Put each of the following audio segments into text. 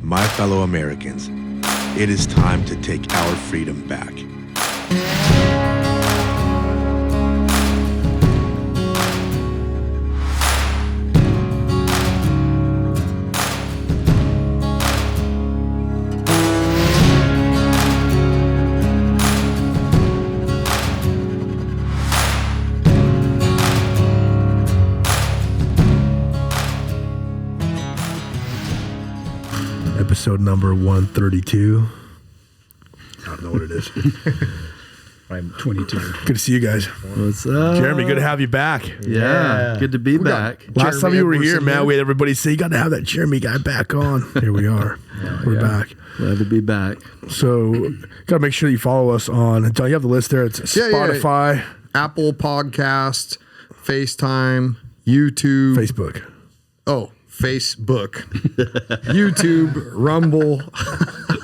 My fellow Americans, it is time to take our freedom back. Episode number 132. I don't know what it is. I'm 22. Good to see you guys. What's up? Jeremy, good to have you back. Yeah. Good to be back. Last time you were here, man, we had everybody say, you got to have that Jeremy guy back on. Here we are. We're back. Glad to be back. So, got to make sure you follow us on, John, you have the list there. It's Spotify, Apple Podcast, FaceTime, YouTube. Facebook. Facebook, YouTube, Rumble.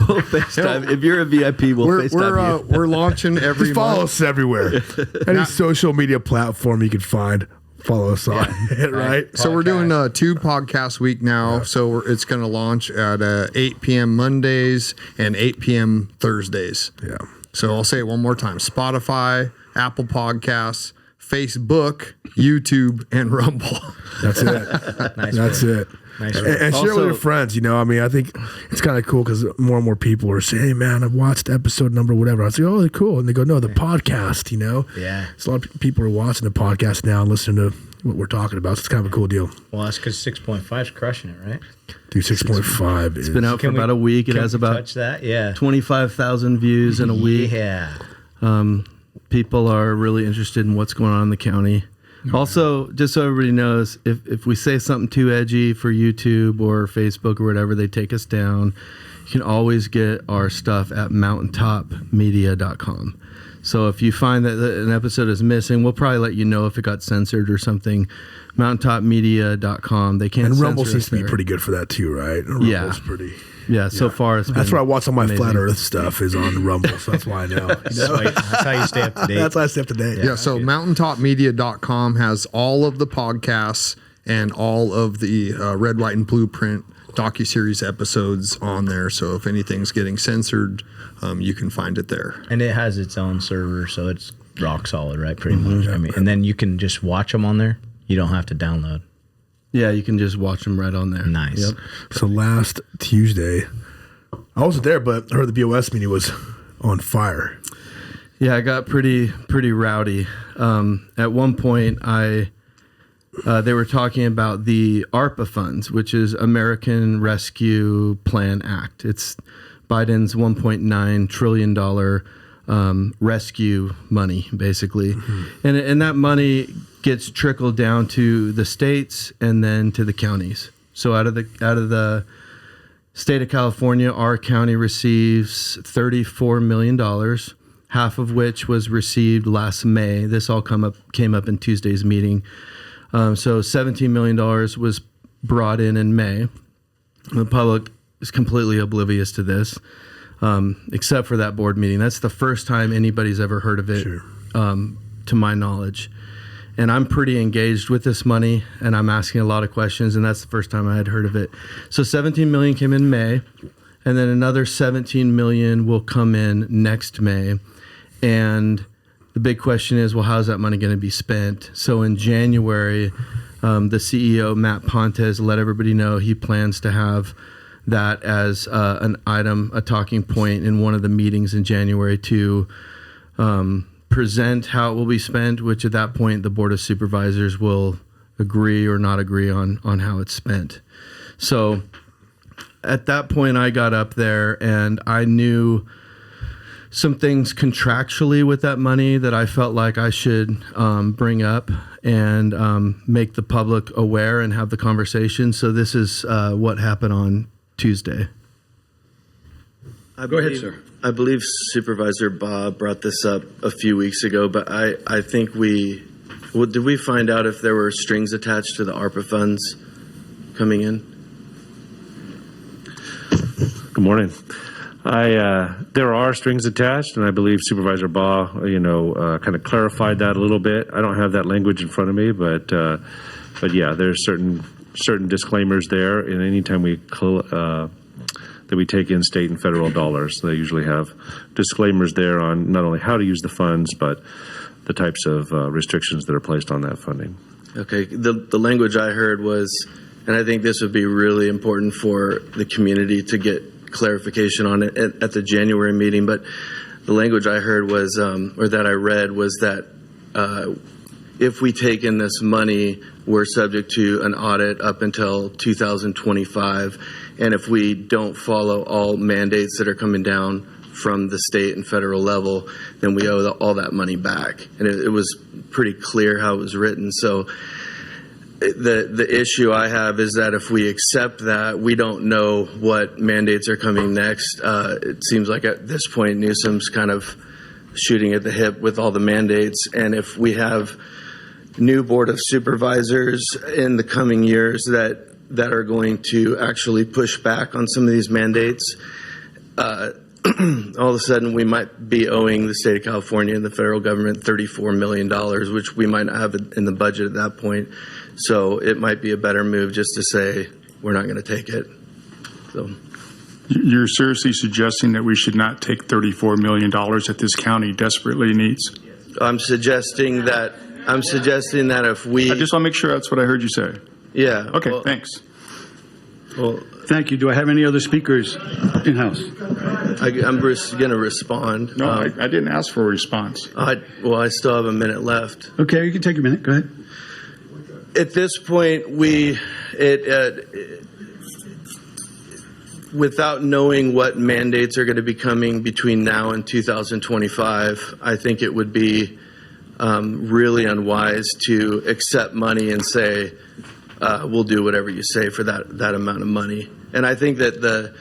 We'll FaceTime. If you're a VIP, we'll FaceTime you. We're launching every Just follow month. us everywhere. Any social media platform you can find, follow us on it, right? So we're doing 2 podcasts a week now. Yeah. So it's going to launch at 8 p.m. Mondays and 8 p.m. Thursdays. Yeah. So I'll say it one more time. Spotify, Apple Podcasts, Facebook, YouTube, and Rumble. That's it. That's it. Nice and share it with your friends. You know, I mean, I think it's kind of cool because more and more people are saying, "Hey, man, I've watched episode number whatever." I was like, "Oh, cool," and they go, "No, the podcast." You know, So a lot of people are watching the podcast now and listening to what we're talking about. So it's kind of a cool deal. Well, that's because 6.5 is crushing it, right? Dude, 6.5. It's been out for about a week. It has about 25,000 views in a week. Yeah. People are really interested in what's going on in the county. Also, just so everybody knows, if we say something too edgy for YouTube or Facebook or whatever, they take us down. You can always get our stuff at mountaintopmedia.com. So if you find that an episode is missing, we'll probably let you know if it got censored or something. mountaintopmedia.com. They can't And censor Rumble seems us to be there. pretty good for that too, right? Rumble's pretty. Yeah, so far it's been That's where I watch all my amazing. flat Earth stuff is on Rumble, so that's why I know. That's how you stay up to date. That's why I stay up to date. Yeah, so mountaintopmedia.com has all of the podcasts and all of the Red, White, and Blueprint docuseries episodes on there. So if anything's getting censored, you can find it there. And it has its own server, so it's rock solid, right? Pretty much. I mean, and then you can just watch them on there. You don't have to download. Yeah, you can just watch them right on there. Nice. Yep. So last Tuesday, I wasn't there, but I heard the BOS meeting was on fire. Yeah, I got pretty rowdy. At one point, they were talking about the ARPA funds, which is American Rescue Plan Act. It's Biden's $1.9 trillion rescue money, basically, and that money gets trickled down to the states and then to the counties. So out of the state of California, our county receives $34 million, half of which was received last May. This all came up in Tuesday's meeting. So $17 million was brought in May. The public is completely oblivious to this, except for that board meeting. That's the first time anybody's ever heard of it, to my knowledge. And I'm pretty engaged with this money, and I'm asking a lot of questions, and that's the first time I had heard of it. So 17 million came in May, and then another 17 million will come in next May. And the big question is, well, how's that money going to be spent? So in January, the CEO, Matt Pontes, let everybody know he plans to have that as an item, a talking point in one of the meetings in January to present how it will be spent, which at that point the Board of Supervisors will agree or not agree on how it's spent. So at that point I got up there and I knew some things contractually with that money that I felt like I should bring up and make the public aware and have the conversation. So this is what happened on Tuesday. Go ahead, sir. I believe Supervisor Bob brought this up a few weeks ago, but I think did we find out if there were strings attached to the ARPA funds coming in? Good morning. There are strings attached, and I believe Supervisor Baugh, kind of clarified that a little bit. I don't have that language in front of me, but yeah, there's certain disclaimers there. And anytime we that we take in state and federal dollars. They usually have disclaimers there on not only how to use the funds, but the types of restrictions that are placed on that funding. Okay. The language I heard was, and I think this would be really important for the community to get clarification on it at the January meeting, but the language I heard was, or that I read was that if we take in this money, we're subject to an audit up until 2025. And if we don't follow all mandates that are coming down from the state and federal level, then we owe all that money back. And it was pretty clear how it was written. So the issue I have is that if we accept that, we don't know what mandates are coming next. It seems like at this point, Newsom's kind of shooting at the hip with all the mandates. And if we have new Board of Supervisors in the coming years that are going to actually push back on some of these mandates, all of a sudden we might be owing the state of California and the federal government $34 million, which we might not have in the budget at that point. So it might be a better move just to say we're not going to take it. So you're seriously suggesting that we should not take $34 million that this county desperately needs? I'm suggesting that if we, I just want to make sure that's what I heard you say. Yeah. Okay, well, thanks. Well, thank you. Do I have any other speakers in-house? I'm going to respond. No, I didn't ask for a response. I still have a minute left. Okay, you can take a minute. Go ahead. At this point, without knowing what mandates are going to be coming between now and 2025, I think it would be really unwise to accept money and say, we'll do whatever you say for that amount of money. And I think that the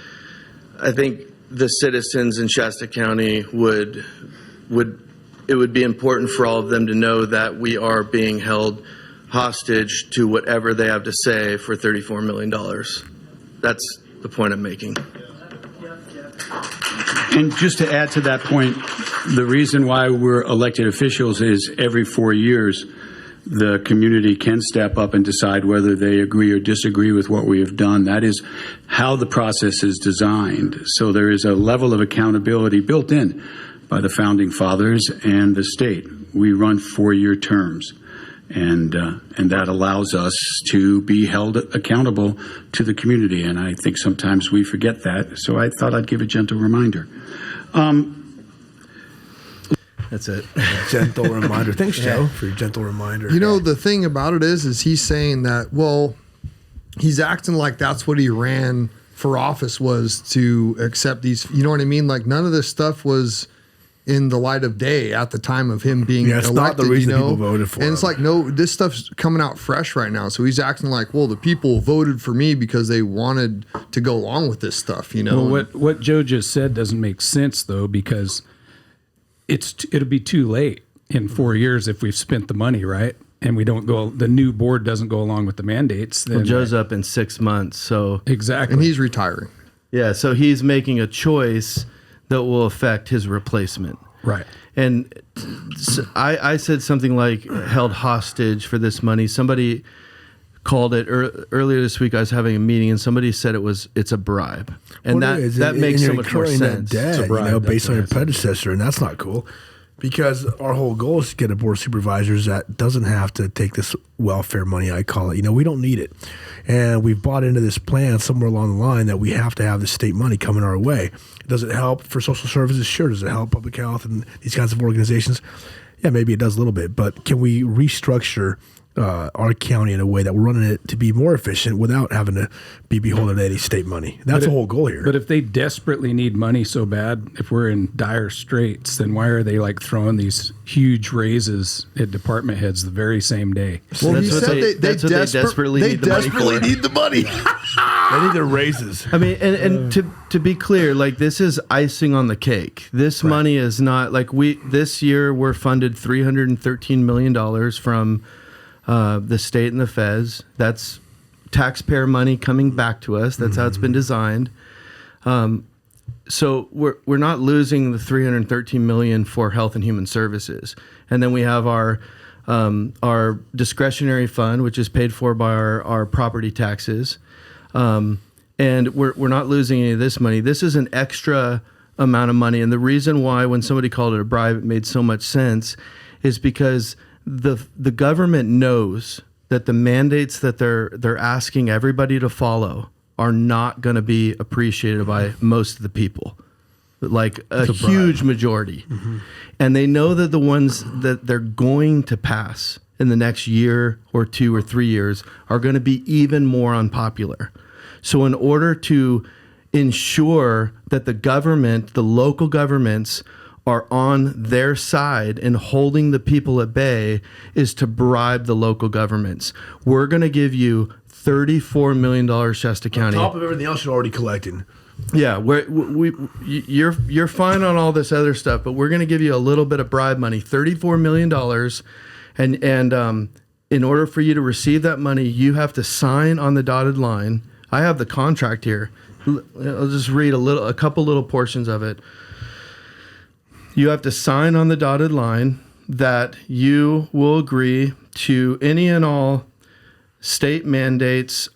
citizens in Shasta County it would be important for all of them to know that we are being held hostage to whatever they have to say for $34 million. That's the point I'm making. And just to add to that point, the reason why we're elected officials is every 4 years, the community can step up and decide whether they agree or disagree with what we have done. That is how the process is designed. So there is a level of accountability built in by the founding fathers and the state. We run 4-year terms. And that allows us to be held accountable to the community. And I think sometimes we forget that. So I thought I'd give a gentle reminder. That's it. Gentle reminder. Thanks, Joe, for your gentle reminder. You know, the thing about it is he's saying that, well, he's acting like that's what he ran for office was to accept these. You know what I mean? Like none of this stuff was in the light of day at the time of him being it's elected, not the reason people voted for him. It's like, no, this stuff's coming out fresh right now. So he's acting like, well, the people voted for me because they wanted to go along with this stuff, you know? Well, what Joe just said doesn't make sense, though, because it'll be too late in 4 years if we've spent the money, right? And the new board doesn't go along with the mandates. Then well, Joe's up in 6 months, so exactly. And he's retiring. Yeah, so he's making a choice that will affect his replacement. Right. And so I said something like held hostage for this money. Somebody called it earlier this week. I was having a meeting and somebody said it's a bribe. And that makes so much more sense. Debt, it's a bribe, based on your predecessor, and that's not cool. Because our whole goal is to get a board of supervisors that doesn't have to take this welfare money, I call it. We don't need it. And we've bought into this plan somewhere along the line that we have to have this state money coming our way. Does it help for social services? Sure. Does it help public health and these kinds of organizations? Yeah, maybe it does a little bit. But can we restructure our county in a way that we're running it to be more efficient without having to be beholden to any state money? That's the whole goal here. But if they desperately need money so bad, if we're in dire straits, then why are they throwing these huge raises at department heads the very same day? Well, he said they desperately need the money. They need their raises. I mean, and to be clear, this is icing on the cake. This money is not this year we're funded $313 million from the state and the feds. That's taxpayer money coming back to us. That's how it's been designed. So we're not losing the $313 million for health and human services. And then we have our discretionary fund, which is paid for by our property taxes. And and we're not losing any of this money. This is an extra amount of money, and the reason why when somebody called it a bribe, it made so much sense, is because the government knows that the mandates that they're asking everybody to follow are not going to be appreciated by most of the people, like a huge majority. And they know that the ones that they're going to pass in the next year or 2 or 3 years are going to be even more unpopular. So in order to ensure that the government, the local governments, are on their side and holding the people at bay, is to bribe the local governments. We're going to give you $34 million, Shasta County. On top of everything else you're already collecting. Yeah, you're fine on all this other stuff, but we're going to give you a little bit of bribe money, $34 million. And in order for you to receive that money, you have to sign on the dotted line. I have the contract here. I'll just read a couple little portions of it. You have to sign on the dotted line that you will agree to any and all state mandates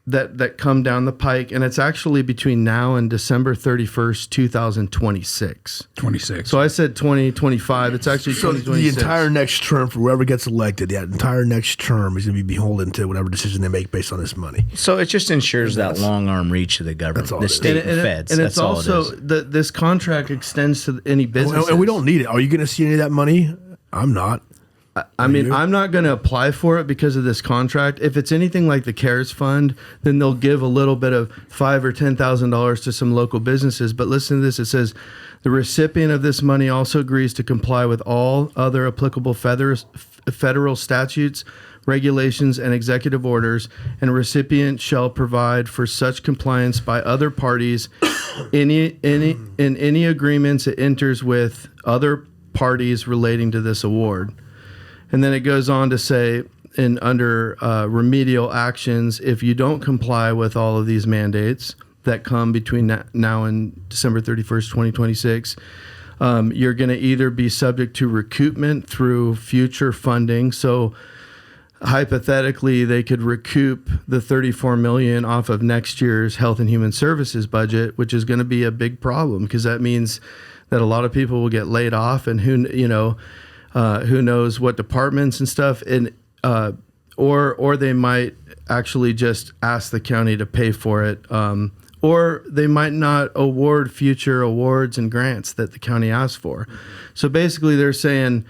that come down the pike, and it's actually between now and December 31st, 2026. 26. So I said 2025. It's actually 2026. The entire next term for whoever gets elected, the entire next term is going to be beholden to whatever decision they make based on this money. So it just ensures that long arm reach of the government, the state and feds. And that's it's also this contract extends to any business. And we don't need it. Are you going to see any of that money? I'm not. I mean, I'm not going to apply for it because of this contract. If it's anything like the CARES Fund, then they'll give a little bit of $5,000 or $10,000 to some local businesses. But listen to this. It says, the recipient of this money also agrees to comply with all other applicable federal statutes, regulations, and executive orders, and a recipient shall provide for such compliance by other parties in any agreements it enters with other parties relating to this award. And then it goes on to say, under remedial actions, if you don't comply with all of these mandates that come between now and December 31st, 2026, you're going to either be subject to recoupment through future funding. So hypothetically, they could recoup the $34 million off of next year's Health and Human Services budget, which is going to be a big problem because that means that a lot of people will get laid off, and who knows what departments and stuff, and or they might actually just ask the county to pay for it, or they might not award future awards and grants that the county asked for. So basically, they're saying,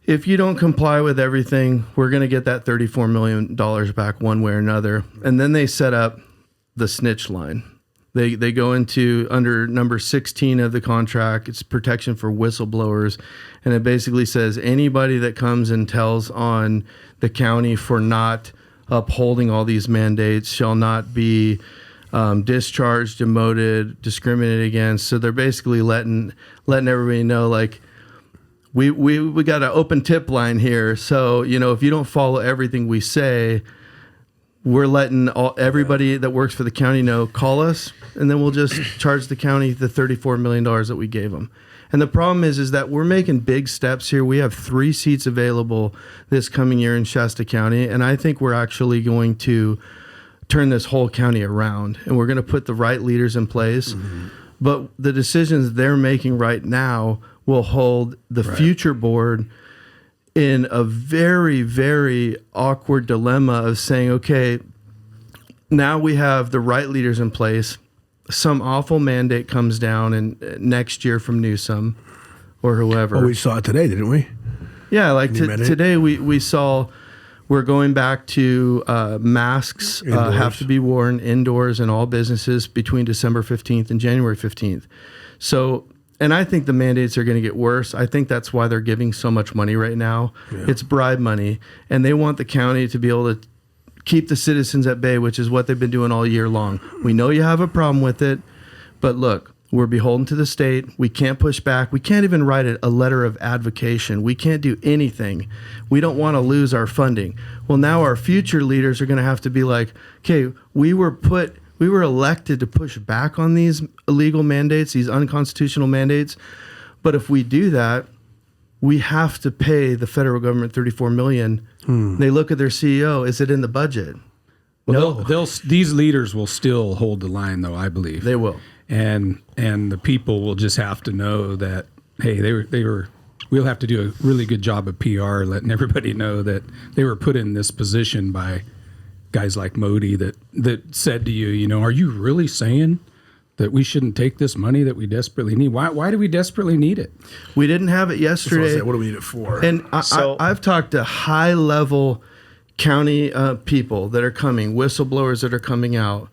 if you don't comply with everything, we're going to get that $34 million back one way or another. And then they set up the snitch line. They go into under number 16 of the contract. It's protection for whistleblowers. And it basically says anybody that comes and tells on the county for not upholding all these mandates shall not be discharged, demoted, discriminated against. So they're basically letting everybody know, like, we got an open tip line here. So, if you don't follow everything we say, we're letting everybody that works for the county know, call us, and then we'll just charge the county the $34 million that we gave them. And the problem is that we're making big steps here. We have 3 seats available this coming year in Shasta County, and I think we're actually going to turn this whole county around, and we're going to put the right leaders in place. Mm-hmm. But the decisions they're making right now will hold the future board in a very, very awkward dilemma of saying, okay, now we have the right leaders in place. Some awful mandate comes down next year from Newsom or whoever. Oh, we saw it today, didn't we? Yeah, like today we saw we're going back to masks have to be worn indoors in all businesses between December 15th and January 15th. So, and I think the mandates are going to get worse. I think that's why they're giving so much money right now. Yeah. It's bribe money, and they want the county to be able to keep the citizens at bay, which is what they've been doing all year long. We know you have a problem with it, but look, we're beholden to the state. We can't push back. We can't even write a letter of advocation. We can't do anything. We don't want to lose our funding. Well, now our future leaders are going to have to be like, okay, we were elected to push back on these illegal mandates, these unconstitutional mandates. But if we do that, we have to pay the federal government $34 million. They look at their CEO. Is it in the budget? Well, these leaders will still hold the line, though, I believe. They will. And the people will just have to know that, hey, we'll have to do a really good job of PR, letting everybody know that they were put in this position by guys like Modi that said to you, are you really saying that we shouldn't take this money that we desperately need? Why do we desperately need it? We didn't have it yesterday. What do we need it for? And I've talked to high-level county people that are coming, whistleblowers that are coming out,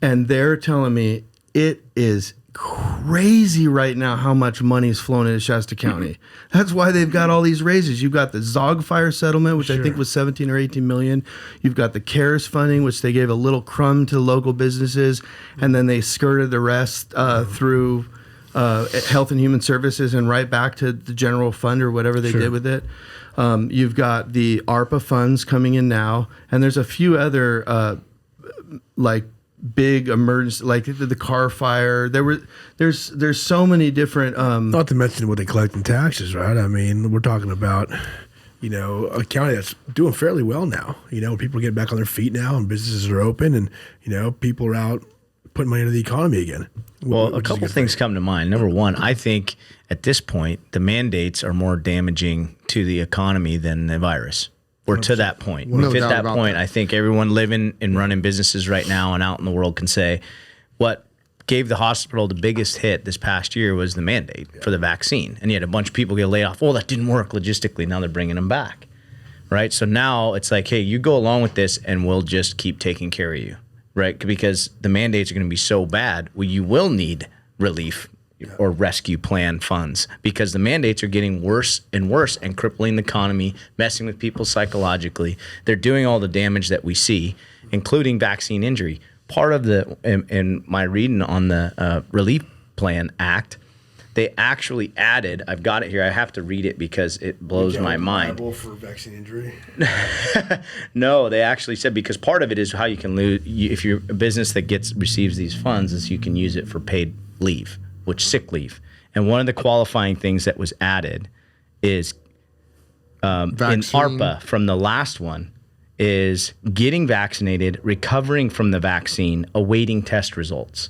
and they're telling me it is crazy right now how much money is flowing into Shasta County. That's why they've got all these raises. You've got the Zog Fire settlement, which I think was 17 or 18 million. You've got the CARES funding, which they gave a little crumb to local businesses, and then they skirted the rest through Health and Human Services and right back to the general fund or whatever they did with it. You've got the ARPA funds coming in now, and there's a few other big emergency, like the car fire. There's so many different. Not to mention what they collect in taxes, right? I mean, we're talking about a county that's doing fairly well now. People are getting back on their feet now, and businesses are open, and people are out putting money into the economy again. Well, a couple things come to mind. Number one, I think at this point the mandates are more damaging to the economy than the virus. We're to that point. We've hit that point. I think everyone living and running businesses right now and out in the world can say what gave the hospital the biggest hit this past year was the mandate for the vaccine. And you had a bunch of people get laid off. Oh, that didn't work logistically. Now they're bringing them back, right? So now it's like, hey, you go along with this and we'll just keep taking care of you, right? Because the mandates are going to be so bad, you will need relief or rescue plan funds because the mandates are getting worse and worse and crippling the economy, messing with people psychologically. They're doing all the damage that we see, including vaccine injury. Part of in my reading on the Relief Plan Act, they actually added, I've got it here, I have to read it because it blows my mind. For vaccine injury? No, they actually said because part of it is how you can lose, if you're a business that receives these funds, is you can use it for paid leave, which sick leave. And one of the qualifying things that was added is in ARPA from the last one is getting vaccinated, recovering from the vaccine, awaiting test results.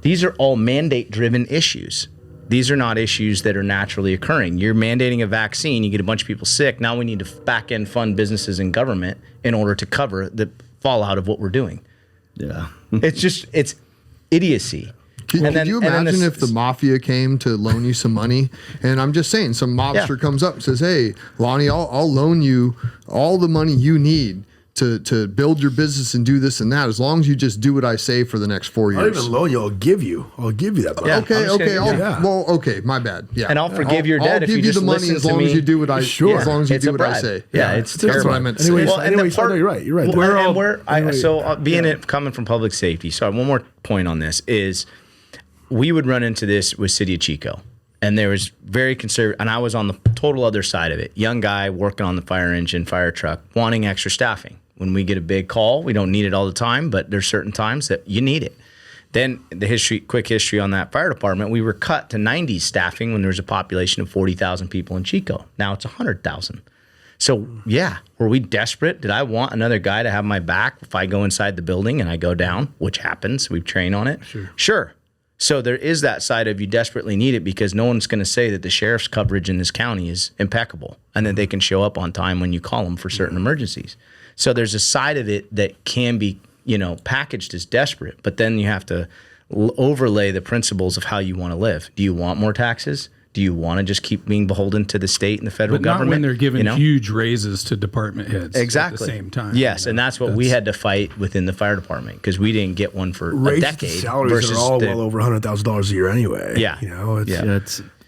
These are all mandate-driven issues. These are not issues that are naturally occurring. You're mandating a vaccine, you get a bunch of people sick. Now we need to back-end fund businesses and government in order to cover the fallout of what we're doing. Yeah. It's idiocy. Could you imagine if the mafia came to loan you some money? And I'm just saying, some mobster comes up and says, hey, Lani, I'll loan you all the money you need to build your business and do this and that, as long as you just do what I say for the next 4 years. I'll even loan you. I'll give you that money. Yeah, okay, my bad. Yeah, and I'll forgive your debt if you just listen to me. As long as you do what I as long as you do what I say. Yeah, it's terrible. That's what I meant to say. You're right. You're right. Coming from public safety. So one more point on this is we would run into this with City of Chico. And there was very conservative, and I was on the total other side of it. Young guy working on the fire engine, fire truck, wanting extra staffing. When we get a big call, we don't need it all the time, but there's certain times that you need it. Then quick history on that fire department, we were cut to 90 staffing when there was a population of 40,000 people in Chico. Now it's 100,000. So were we desperate? Did I want another guy to have my back if I go inside the building and I go down, which happens, we train on it? Sure. So there is that side of you desperately need it because no one's going to say that the sheriff's coverage in this county is impeccable and that they can show up on time when you call them for certain emergencies. So there's a side of it that can be, packaged as desperate, but then you have to overlay the principles of how you want to live. Do you want more taxes? Do you want to just keep being beholden to the state and the federal government? Not when they're giving huge raises to department heads at the same time. Yes, and that's what we had to fight within the fire department because we didn't get one for a decade. Salaries are all well over $100,000 a year anyway.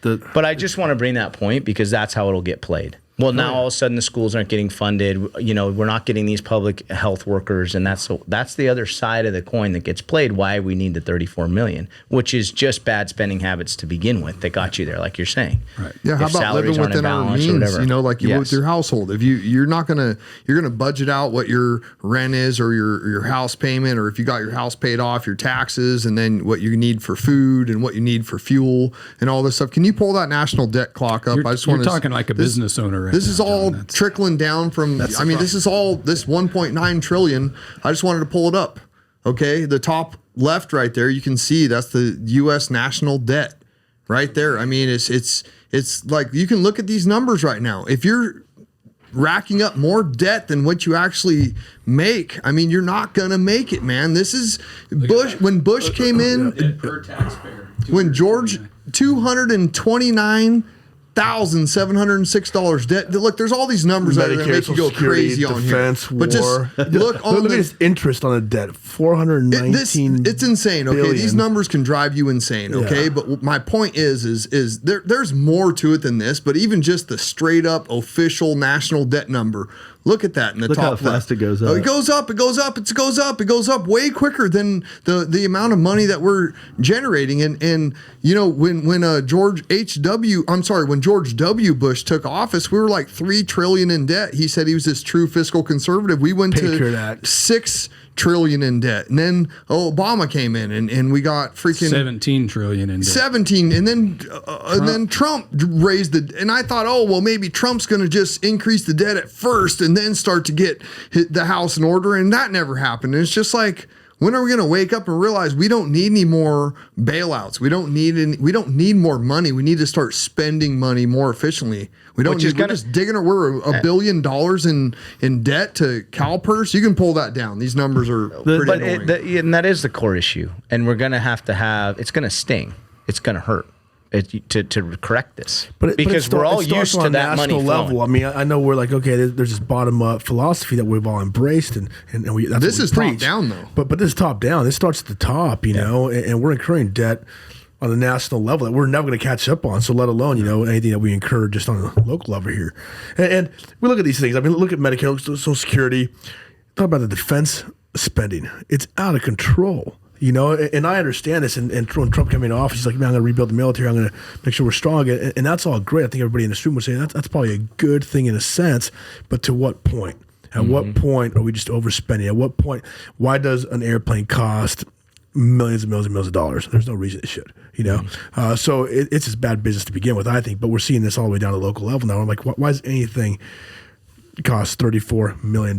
But I just want to bring that point because that's how it'll get played. Well, now all of a sudden the schools aren't getting funded. We're not getting these public health workers, and that's the other side of the coin that gets played. Why we need the $34 million, which is just bad spending habits to begin with that got you there, like you're saying. Right. Yeah. How about living within our means? Like you would with your household. If you're gonna budget out what your rent is or your house payment, or if you got your house paid off, your taxes, and then what you need for food and what you need for fuel and all this stuff. Can you pull that national debt clock up? You're talking like a business owner right right This is now, all John. trickling down from, I mean, this is all, this 1.9 trillion. I just wanted to pull it up. Okay. The top left right there, you can see that's the U.S. national debt right there. I mean, it's like, you can look at these numbers right now. If you're racking up more debt than what you actually make, I mean, you're not going to make it, man. This is Bush. When Bush came in, Debt per taxpayer. when George, $229,706 debt. Look, there's all these numbers that are going to make you go crazy on here. But just look on look at the this interest on the debt, 419. it's insane. Okay, billion. these numbers can drive you insane. Okay, Yeah. but my point is there's more to it than this. But even just the straight up official national debt number. Look at that in the Look top how left. fast it goes Oh, up. it goes up. It goes up. It goes up. It goes up way quicker than the amount of money that we're generating. And you know when George W. Bush took office, we were like $3 trillion in debt. He said he was this true fiscal conservative. We went Patriot to Act. $6 trillion in debt, and then Obama came in, and we got freaking 17 trillion in debt. 17, and then Trump raised the, and I thought, oh well, maybe Trump's going to just increase the debt at first and then start to get the house in order, and that never happened. And it's just like, when are we going to wake up and realize we don't need any more bailouts? We don't need more money. We need to start spending money more efficiently. We're just digging it. We're $1 billion in debt to CalPERS. You can pull that down. These numbers are pretty annoying. And that is the core issue. And we're going to have, it's going to sting. It's going to hurt. To correct this, because we're all used to that money flowing. level. I mean, I know we're like, okay, there's this bottom up philosophy that we've all embraced, and that's this what is we preach. top down though. But this is top down. This starts at the top, you know, and we're incurring debt on a national level that we're never going to catch up on. So let alone, you know, anything that we incur just on a local level here. And we look at these things. I mean, look at Medicare, Social Security. Talk about the defense spending. It's out of control. You know, and I understand this. And when Trump came into office, he's like, man, I'm going to rebuild the military. I'm going to make sure we're strong. And that's all great. I think everybody in this room would say that's probably a good thing in a sense. But to what point? At what point are we just overspending? At what point? Why does an airplane cost millions and millions and millions of dollars? There's no reason it should, you know? So it's just bad business to begin with, I think. But we're seeing this all the way down to the local level now. I'm like, why is anything cost $34 million,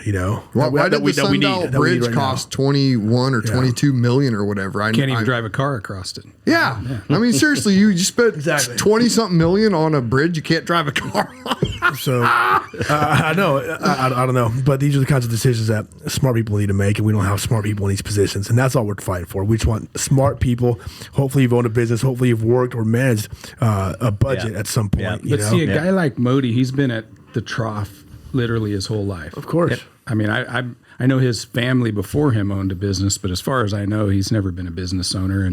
you know? Why did the Sunbelt Bridge cost 21 or 22 million or whatever? Can't even drive a car across it. Yeah. I mean, seriously, you spent 20 something million on a bridge you can't drive a car on. So I know, I don't know, but these are the kinds of decisions that smart people need to make, and we don't have smart people in these positions, and that's all we're fighting for. We just want smart people. Hopefully you've owned a business. Hopefully you've worked or managed a budget at some point. Yeah. You But know? see, a guy like Modi, he's been at the trough literally his whole life. Of course. I mean, I know his family before him owned a business, but as far as I know, he's never been a business owner,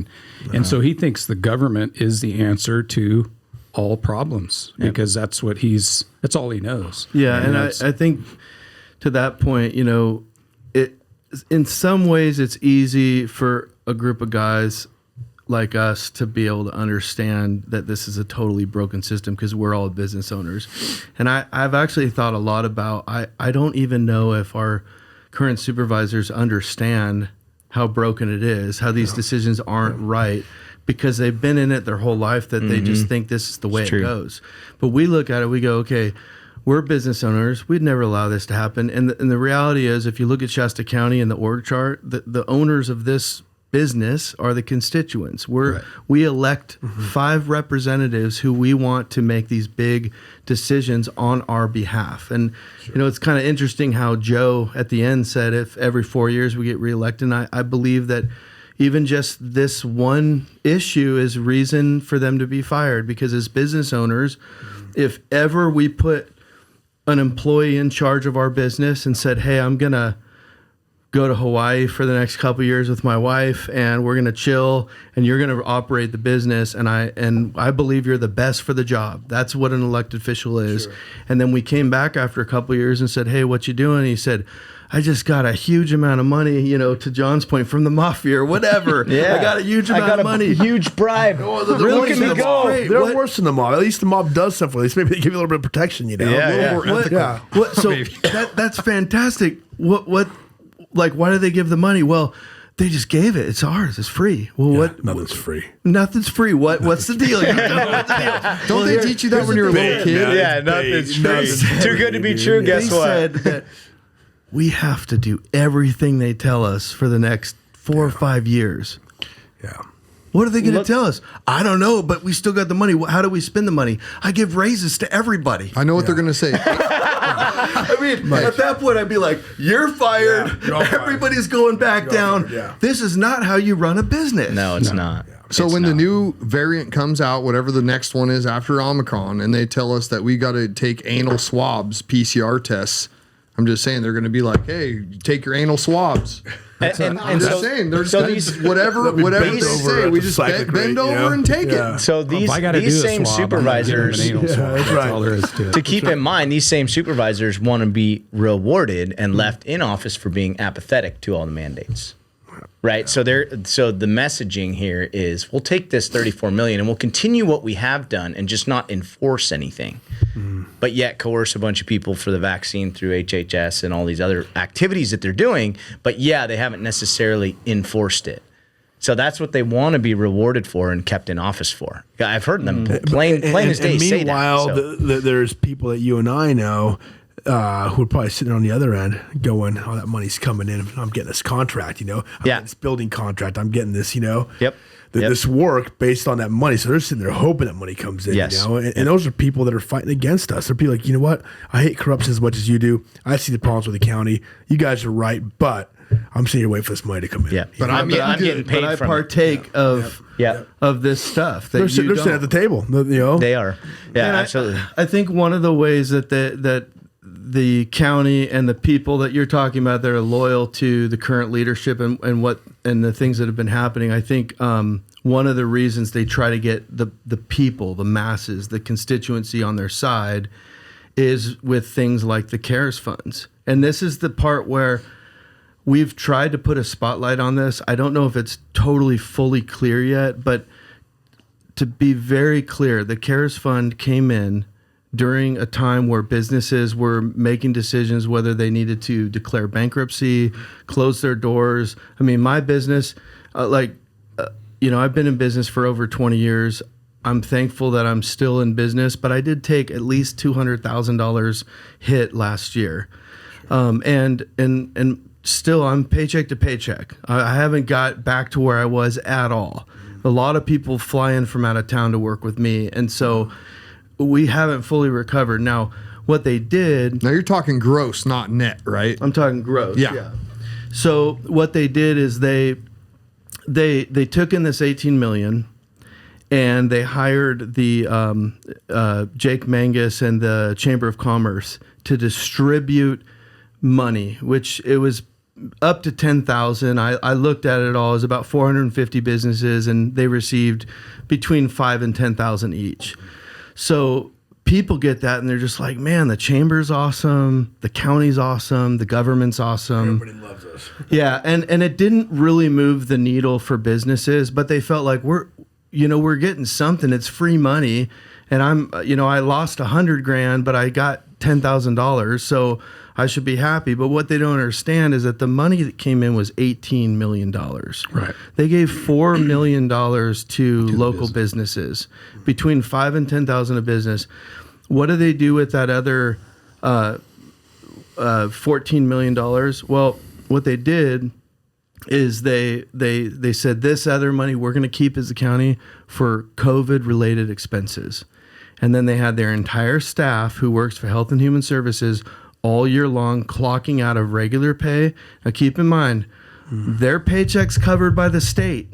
and so he thinks the government is the answer to all problems because that's all he knows. Yeah, and I think to that point, you know, in some ways it's easy for a group of guys like us to be able to understand that this is a totally broken system because we're all business owners. And I've actually thought a lot about, I don't even know if our current supervisors understand how broken it is, how these decisions aren't right, because they've been in it their whole life that they just think this is the way it goes. But we look at it, we go, okay, we're business owners. We'd never allow this to happen. And the reality is, if you look at Shasta County and the org chart, the owners of this business are the constituents. We elect 5 representatives who we want to make these big decisions on our behalf. And you know, it's kind of interesting how Joe at the end said if every 4 years we get reelected. And I believe that even just this one issue is reason for them to be fired, because as business owners, if ever we put an employee in charge of our business and said, hey, I'm going to go to Hawaii for the next couple of years with my wife, and we're going to chill, and you're going to operate the business, and I believe you're the best for the job. That's what an elected official is. Sure. And then we came back after a couple of years and said, hey, what you doing? And he said, I just got a huge amount of money, you know, to John's point, from the mafia or whatever. I got a huge amount of money. Huge bribe. Look at me go. They're worse than the mob. At least the mob does stuff for this. Maybe they give you a little bit of protection, you know? Yeah, a little more ethical. So that's fantastic. What like, why do they give the money? Well, They just gave it. It's ours. It's free. Well, what? Nothing's free. Nothing's free. What's the deal? You don't know what the deal. Don't they teach you that when you're a little kid? Yeah, nothing's free. Too good to be true. Guess They what? said that we have to do everything they tell us for the next 4 or 5 years. Yeah. What are they going to tell us? I don't know, but we still got the money. How do we spend the money? I give raises to everybody. I know what they're going to say. I mean, at that point, I'd be like, you're fired. you're all fired. Everybody's going back down. fired, yeah. This is not how you run a business. No, it's not. So It's when not. the new variant comes out, whatever the next one is after Omicron, and they tell us that we got to take anal swabs, PCR tests, I'm just saying they're going to be like, hey, take your anal swabs. I'm just saying, they're just so gonna, these- whatever they over say, at we the just cyclic bend rate, you over know? and take Yeah. it. So If I gotta these do a same swab, I'm not giving them supervisors, an anal swab. that's That's right. all there is to it. to keep in mind, these same supervisors want to be rewarded and left in office for being apathetic to all the mandates. Right. So the messaging here is we'll take this 34 million and we'll continue what we have done and just not enforce anything, but yet coerce a bunch of people for the vaccine through HHS and all these other activities that they're doing. But yeah, they haven't necessarily enforced it. So that's what they want to be rewarded for and kept in office for. I've heard them plain as day say that. Meanwhile, So- there's people that you and I know who are probably sitting on the other end going, oh, that money's coming in. I'm getting this contract, I'm getting this building contract. I'm getting this, Yep. this work based on that money. So they're sitting there hoping that money comes in, Yes. And those are people that are fighting against us. They're people like, you know what? I hate corruption as much as you do. I see the problems with the county. You guys are right, but I'm sitting here waiting for this money to come in. Yeah. But I'm getting paid But I from it. partake of this stuff. That They're sitting at the table, They are. Yeah, And absolutely. I think one of the ways that the county and the people that you're talking about that are loyal to the current leadership and the things that have been happening, I think one of the reasons they try to get the people, the masses, the constituency on their side is with things like the CARES funds. And this is the part where we've tried to put a spotlight on this. I don't know if it's totally fully clear yet, but to be very clear, the CARES fund came in during a time where businesses were making decisions whether they needed to declare bankruptcy, close their doors. I mean, my business, I've been in business for over 20 years. I'm thankful that I'm still in business, but I did take at least $200,000 hit last year. And still I'm paycheck to paycheck. I haven't got back to where I was at all. A lot of people fly in from out of town to work with me. And so we haven't fully recovered. Now, what they did... Now, you're talking gross, not net, right? I'm talking gross, yeah. So what they did is they took in this $18 million and they hired the Jake Mangus and the Chamber of Commerce to distribute money, which it was up to 10,000. I looked at it all. It was about 450 businesses, and they received between 5,000 and 10,000 each. So people get that, and they're just like, man, the chamber's awesome, the county's awesome, the government's awesome. Everybody loves us. Yeah, and it didn't really move the needle for businesses, but they felt like we're getting something. It's free money, and I lost $100,000, but I got $10,000, so I should be happy. But what they don't understand is that the money that came in was $18 million. Right. They gave $4 million to local businesses, between 5,000 and 10,000 a business. What do they do with that other $14 million? Well, what they did is they said this other money we're going to keep as the county for COVID related expenses. And then they had their entire staff who works for Health and Human Services all year long clocking out of regular pay. Now keep in mind, their paycheck's covered by the state.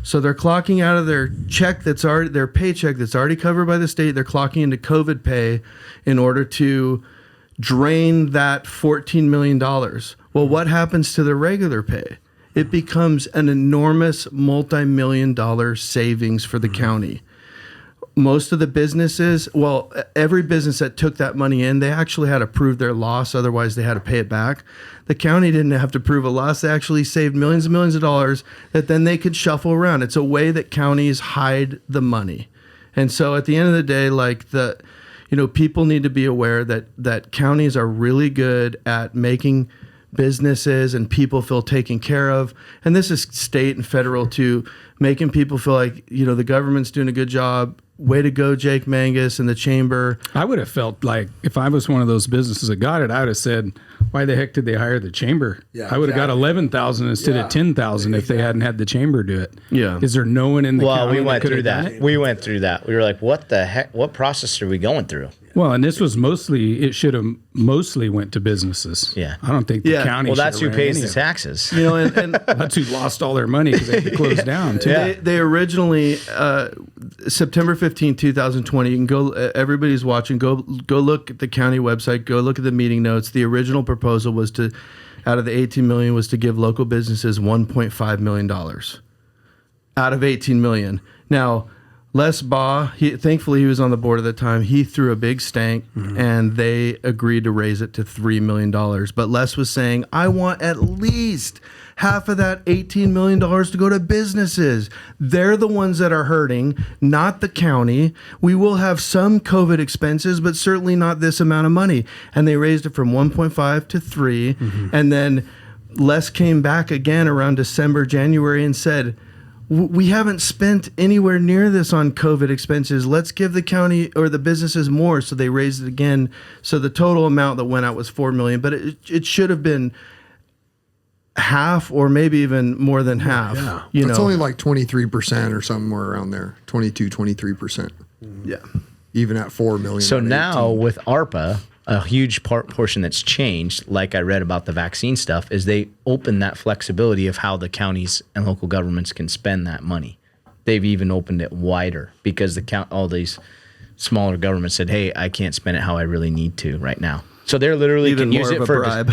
So they're clocking out of their paycheck that's already covered by the state. They're clocking into COVID pay in order to drain that $14 million. Well, what happens to the regular pay? It becomes an enormous multi-million-dollar savings for the county. Most of the businesses, every business that took that money in, they actually had to prove their loss. Otherwise, they had to pay it back. The county didn't have to prove a loss. They actually saved millions and millions of dollars that then they could shuffle around. It's a way that counties hide the money. And so at the end of the day, people need to be aware that counties are really good at making businesses and people feel taken care of. And this is state and federal too, making people feel like, the government's doing a good job. Way to go, Jake Mangus and the chamber. I would have felt like if I was one of those businesses that got it, I would have said, why the heck did they hire the chamber? Yeah, I would have got 11,000 instead of 10,000 if they hadn't had the chamber do it. Yeah. Is there no one in the county we went that through could have done that. it? We went through that. We were like, what the heck? What process are we going through? Well, and this was it should have mostly went to businesses. Yeah. I don't think the county Well, that's should who have pays ran the any of taxes. And That's who lost all their money because they had to close down too. they originally, September 15, 2020, you can go, everybody's watching, go look at the county website, go look at the meeting notes. The original proposal was to, out of the 18 million, was to give local businesses $1.5 million out of 18 million. Now, Les Baugh, thankfully he was on the board at the time. He threw a big stank, and they agreed to raise it to $3 million. But Les was saying, I want at least half of that $18 million to go to businesses. They're the ones that are hurting, not the county. We will have some COVID expenses, but certainly not this amount of money. And they raised it from 1.5 to 3. And then Les came back again around December, January, and said, we haven't spent anywhere near this on COVID expenses. Let's give the county or the businesses more. So they raised it again. So the total amount that went out was $4 million, but it should have been half or maybe even more than half. Yeah. It's only like 23% or somewhere around there. 23%. Yeah. Even at $4 million. So now 18. with ARPA, a huge portion that's changed, like I read about the vaccine stuff, is they open that flexibility of how the counties and local governments can spend that money. They've even opened it wider because all these smaller governments said, "Hey, I can't spend it how I really need to right now." So they're literally Even can more use of it a for bribe.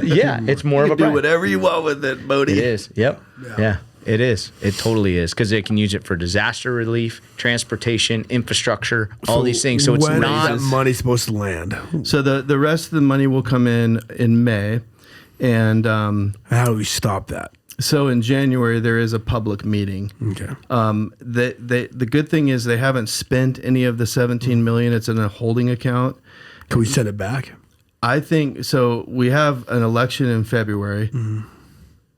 Yeah, it's more of a bribe. Do whatever you want with it, Bodie. It is. Yep. Yeah. It is. It totally is because they can use it for disaster relief, transportation, infrastructure, all these things. So it's when not is that money supposed to land? So the rest of the money will come in May, and how do we stop that? So in January there is a public meeting. Okay. The good thing is they haven't spent any of the $17 million. It's in a holding account. Can we send it back? I think so. We have an election in February.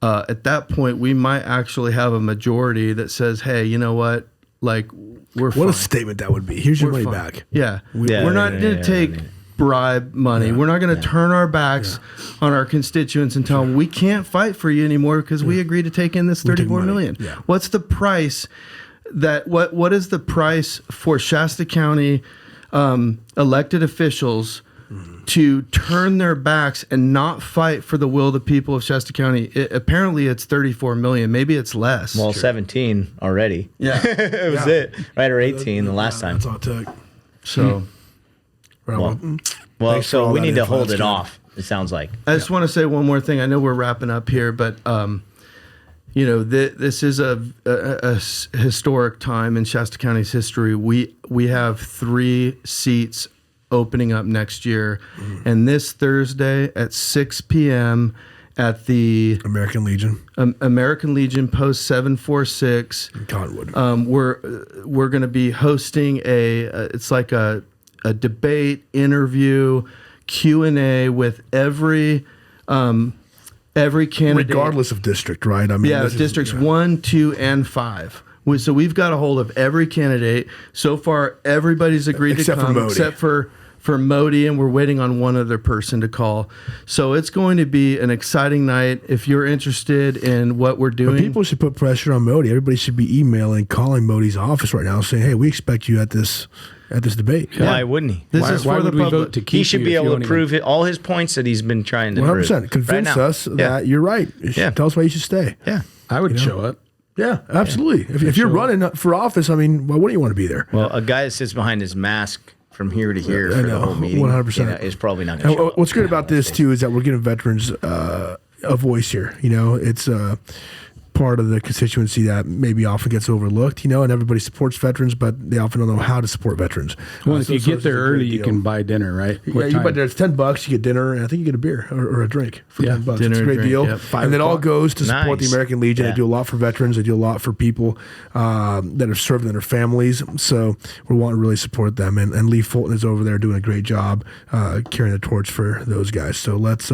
At that point, we might actually have a majority that says, "Hey, you know what? Like, we're fine." What a statement that would be. Here's your We're money fine. back. Yeah. We're not going to take bribe money. We're not going to turn our backs on our constituents and tell them we can't fight for you anymore because we agreed to take in this $34 million. Yeah. What's the price what is the price for Shasta County elected officials to turn their backs and not fight for the will of the people of Shasta County? Apparently it's $34 million. Maybe it's less. Well, 17 already. Yeah. It was it. Right, or 18 the last time. That's all it took. So, Well, Thanks for so all we that need to info. hold That's it good. off, it sounds like. I just want to say one more thing. I know we're wrapping up here, but this is a historic time in Shasta County's history. We have 3 seats opening up next year, and this Thursday at 6 p.m. at the American Legion. American Legion Post 746 in Cottonwood. We're going to be hosting it's like a debate, interview, Q&A with every candidate, regardless of district, right? I mean, yeah, districts 1, 2, and 5. So we've got a hold of every candidate. So far, everybody's agreed Except to for come, Modi. except for Modi, and we're waiting on one other person to call. So it's going to be an exciting night. If you're interested in what we're doing, But people should put pressure on Modi. Everybody should be emailing, calling Modi's office right now, saying, "Hey, we expect you at this debate." Why wouldn't he? This is Why for the would we public. vote to keep He should you be if you able won't to even- prove all his points that he's been trying to 100%. prove. Convince right now. us that you're right. Yeah. Tell us why you should stay. Yeah. I would show up. Yeah, absolutely. If you're running for office, I mean, why wouldn't you want to be there? Well, a guy that sits behind his mask from here to here I for know, the whole meeting 100%. is probably not going to show up. What's good about this, too, is that we're giving veterans a voice here. It's part of the constituency that maybe often gets overlooked, and everybody supports veterans, but they often don't know how to support veterans. Well, if you so get it's there a great early, you deal. can buy dinner, right? Yeah, you buy dinner. It's $10. You get dinner, and I think you get a beer or a drink for $10. dinner It's a and great drink, deal. yep. And it all goes to support Nice. the American Legion. Yeah. They do a lot for veterans. They do a lot for people that are serving their families. So we want to really support them. And Lee Fulton is over there doing a great job carrying the torch for those guys. So let's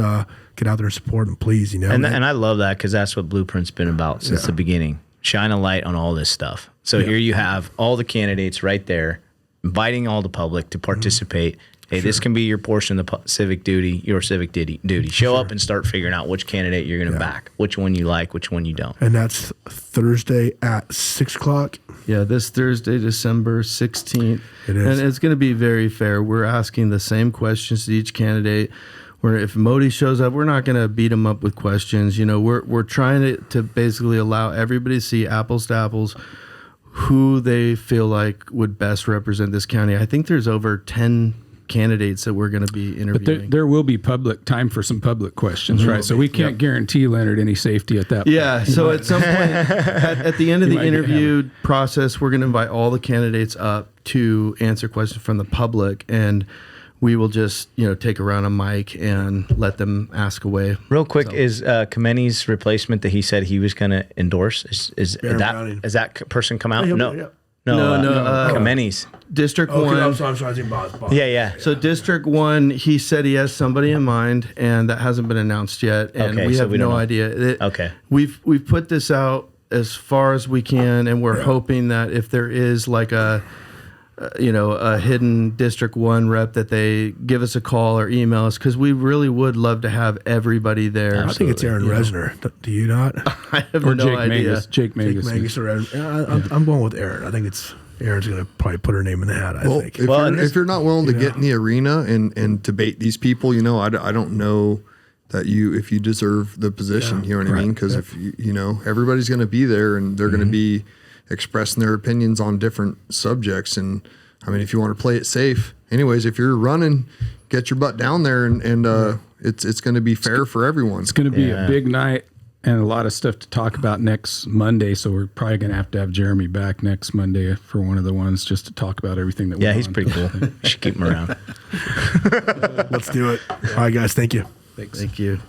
get out there and support them, please. You know, and I love that because that's what Blueprint's been about since the beginning. Shine a light on all this stuff. So here you have all the candidates right there, inviting all the public to participate. Hey, this can be your portion of the civic duty, your civic duty. Show up and start figuring out which candidate you're going to back, which one you like, which one you don't. And that's Thursday at 6 o'clock. Yeah, this Thursday, December 16th. It is. And it's going to be very fair. We're asking the same questions to each candidate. Where if Modi shows up, we're not going to beat him up with questions. You know, we're trying to basically allow everybody to see apples to apples who they feel like would best represent this county. I think there's over 10 candidates that we're going to be interviewing. But there will be time for some public questions, right? So we can't guarantee Leonard any safety at that point. Yeah, so at some point, at the end of the interview process, we're going to invite all the candidates up to answer questions from the public, and we will just, take around a mic and let them ask away. Real quick, is Kameni's replacement that he said he was going to endorse, is that person come out? No. No, Kameni's. District 1. I'm sorry. Boss. Yeah. So District 1, he said he has somebody in mind, and that hasn't been announced yet, and we have no idea. We've put this out as far as we can, and we're hoping that if there is like a hidden District 1 rep, that they give us a call or email us, because we really would love to have everybody there. I think it's Aaron Resner. Do you not? I have no idea. Jake Mangus. I'm going with Aaron. I think Aaron's going to probably put her name in the hat, I think. If you're not willing to get in the arena and debate these people, I don't know that if you deserve the position, you know what I mean? Because if everybody's going to be there and they're going to be expressing their opinions on different subjects. And I mean, if you want to play it safe, anyways, if you're running, get your butt down there and it's going to be fair for everyone. It's going to be a big night and a lot of stuff to talk about next Monday. So we're probably going to have Jeremy back next Monday for one of the ones just to talk about everything that. He's pretty cool. You should keep him around. Let's do it. All right, guys. Thank you. Thanks. Thank you.